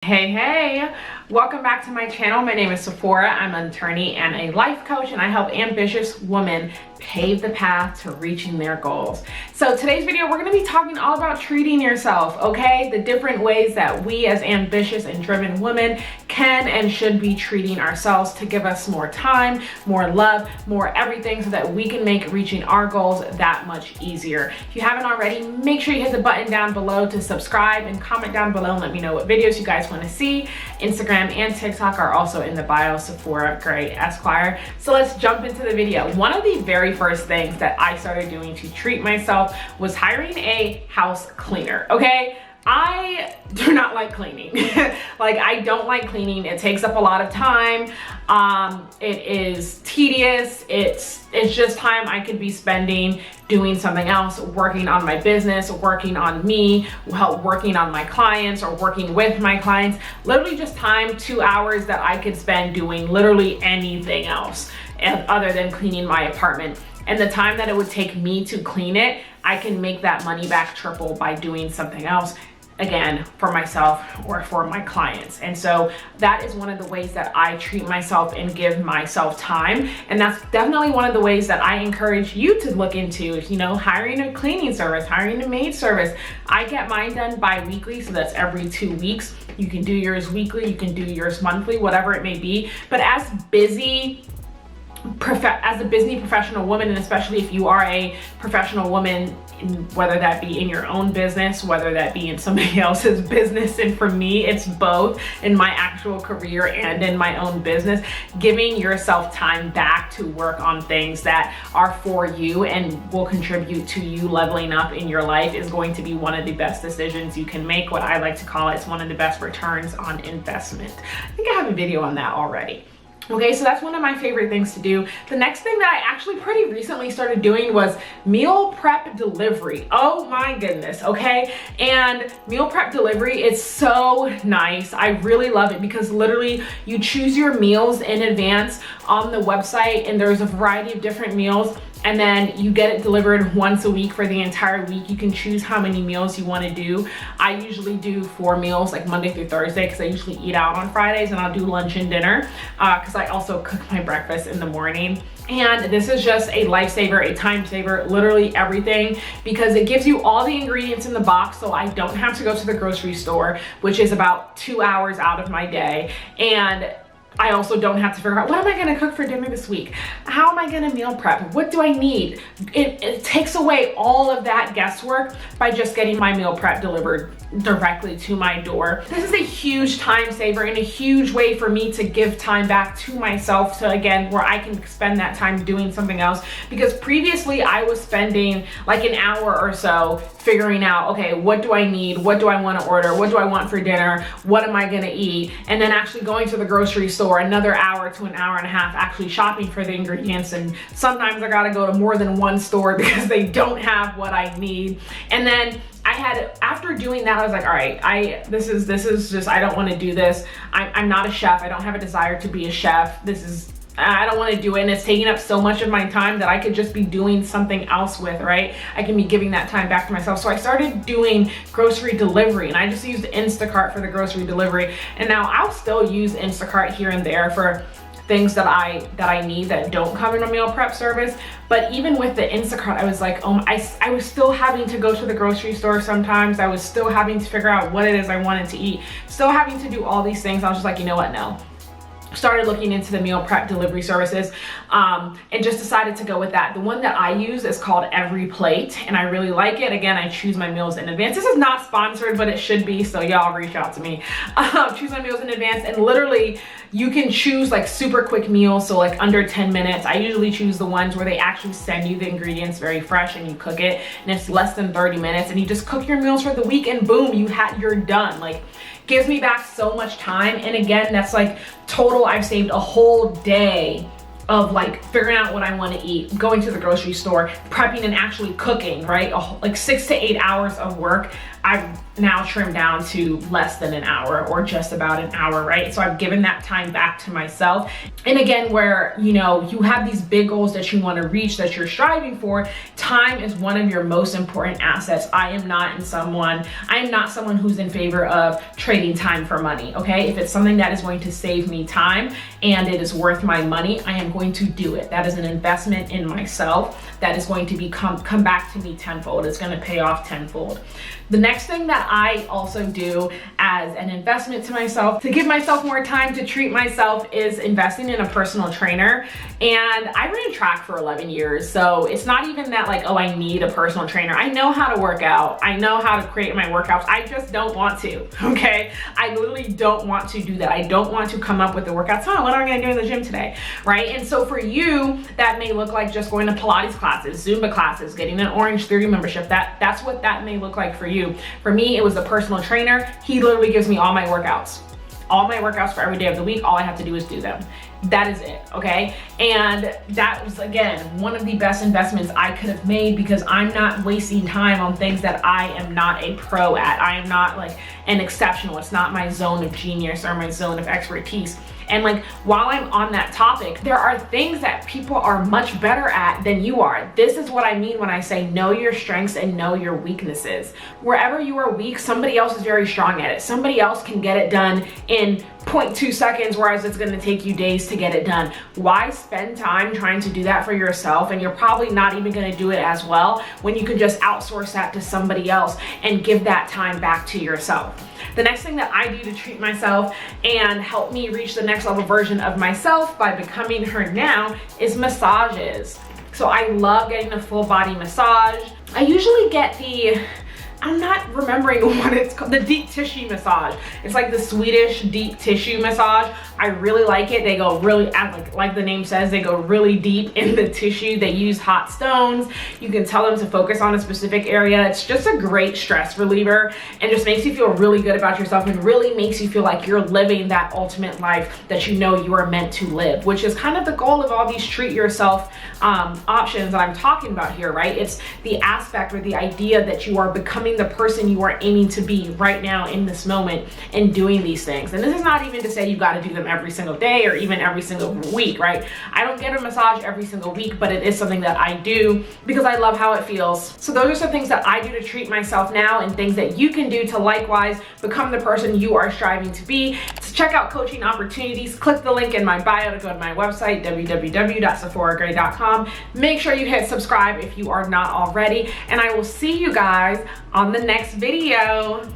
Hey, welcome back to my channel. My name is Sephora. I'm an attorney and a life coach, and I help ambitious women pave the path to reaching their goals. So today's video, we're going to be talking all about treating yourself, okay? The different ways that we as ambitious and driven women can and should be treating ourselves to give us more time, more love, more everything, so that we can make reaching our goals that much easier. If you haven't already, make sure you hit the button down below to subscribe and comment down below and let me know what videos you guys want to see. Instagram and TikTok are also in the bio, Sephora Gray Esquire. So let's jump into the video. One of the very first things that I started doing to treat myself was hiring a house cleaner, okay? I do not like cleaning. Like, I don't like cleaning. It takes up a lot of time. It is tedious. It's just time I could be spending doing something else, working on my business, working on me, working on my clients, or working with my clients. Literally just time, 2 hours that I could spend doing literally anything else other than cleaning my apartment. And the time that it would take me to clean it, I can make that money back triple by doing something else, again, for myself or for my clients. And so that is one of the ways that I treat myself and give myself time. And that's definitely one of the ways that I encourage you to look into, you know, hiring a cleaning service, hiring a maid service. I get mine done bi-weekly, so that's every 2 weeks. You can do yours weekly, you can do yours monthly, whatever it may be. But as a busy professional woman, and especially if you are a professional woman, whether that be in your own business, whether that be in somebody else's business, and for me it's both, in my actual career and in my own business, giving yourself time back to work on things that are for you and will contribute to you leveling up in your life is going to be one of the best decisions you can make. What I like to call it's one of the best returns on investment. I think I have a video on that already. Okay, so that's one of my favorite things to do. The next thing that I actually pretty recently started doing was meal prep delivery. Oh my goodness, okay? And meal prep delivery is so nice. I really love it because literally you choose your meals in advance on the website, and there's a variety of different meals, and then you get it delivered once a week for the entire week. You can choose how many meals you want to do. I usually do 4 meals, like Monday through Thursday, because I usually eat out on Fridays, and I'll do lunch and dinner because I also cook my breakfast in the morning. And this is just a lifesaver, a time saver, literally everything, because it gives you all the ingredients in the box, so I don't have to go to the grocery store, which is about 2 hours out of my day. And I also don't have to figure out, what am I gonna cook for dinner this week? How am I gonna meal prep? What do I need? It takes away all of that guesswork by just getting my meal prep delivered directly to my door. This is a huge time saver and a huge way for me to give time back to myself, to, again, where I can spend that time doing something else. Because previously I was spending like an hour or so figuring out, okay, what do I need? What do I want to order? What do I want for dinner? What am I gonna eat? And then actually going to the grocery store, another hour to an hour and a half actually shopping for the ingredients. And sometimes I gotta go to more than one store because they don't have what I need. And then after doing that, I was like, all right, this is just, I don't want to do this. I'm not a chef. I don't have a desire to be a chef. I don't want to do it, and it's taking up so much of my time that I could just be doing something else with, right? I can be giving that time back to myself. So I started doing grocery delivery, and I just used Instacart for the grocery delivery. And now I'll still use Instacart here and there for things that I need that don't come in a meal prep service. But even with the Instacart, I was like, oh, I was still having to go to the grocery store sometimes. I was still having to figure out what it is I wanted to eat, still having to do all these things. I was just like, you know what, no. Started looking into the meal prep delivery services and just decided to go with that. The one that I use is called Every Plate, and I really like it. Again, I choose my meals in advance. This is not sponsored, but it should be, so y'all reach out to me. Choose my meals in advance, and literally you can choose like super quick meals, so like under 10 minutes. I usually choose the ones where they actually send you the ingredients very fresh and you cook it, and it's less than 30 minutes, and you just cook your meals for the week, and boom, you're done. Like, gives me back so much time. And again, that's like total, I've saved a whole day of like figuring out what I want to eat, going to the grocery store, prepping and actually cooking, right? Like 6 to 8 hours of work I've now trimmed down to less than an hour or just about an hour, right? So I've given that time back to myself. And again, where, you know, you have these big goals that you want to reach, that you're striving for, time is one of your most important assets. I am not someone who's in favor of trading time for money, okay? If it's something that is going to save me time and it is worth my money, I am going to do it. That is an investment in myself that is going to come back to me tenfold. It's going to pay off tenfold. The next thing that I also do as an investment to myself, to give myself more time to treat myself, is investing in a personal trainer. And I ran track for 11 years. So it's not even that like, oh, I need a personal trainer. I know how to work out. I know how to create my workouts. I just don't want to, okay? I literally don't want to do that. I don't want to come up with the workouts. Oh, what am I gonna do in the gym today, right? And so for you, that may look like just going to Pilates classes, Zumba classes, getting an Orange Theory membership. That's what that may look like for you. For me, it was a personal trainer. He literally gives me all my workouts for every day of the week. All I have to do is do them. That is it, okay? And that was, again, one of the best investments I could have made, because I'm not wasting time on things that I am not a pro at. I am not like an exceptional. It's not my zone of genius or my zone of expertise. And like, while I'm on that topic, there are things that people are much better at than you are. This is what I mean when I say know your strengths and know your weaknesses. Wherever you are weak, somebody else is very strong at it. Somebody else can get it done in 0.2 seconds, whereas it's gonna take you days to get it done. Why spend time trying to do that for yourself? And you're probably not even gonna do it as well when you can just outsource that to somebody else and give that time back to yourself. The next thing that I do to treat myself and help me reach the next level version of myself by becoming her now is massages. So I love getting a full body massage. I usually get I'm not remembering what it's called, the deep tissue massage. It's like the Swedish deep tissue massage. I really like it. They go really, like the name says, they go really deep in the tissue. They use hot stones. You can tell them to focus on a specific area. It's just a great stress reliever and just makes you feel really good about yourself and really makes you feel like you're living that ultimate life that you know you are meant to live, which is kind of the goal of all these treat yourself options that I'm talking about here, right? It's the aspect or the idea that you are becoming the person you are aiming to be right now in this moment and doing these things. And this is not even to say you've got to do them every single day or even every single week, right? I don't get a massage every single week, but it is something that I do because I love how it feels. So those are some things that I do to treat myself now, and things that you can do to likewise become the person you are striving to be. To check out coaching opportunities, click the link in my bio to go to my website, www.sephoragray.com. Make sure you hit subscribe if you are not already, and I will see you guys on the next video.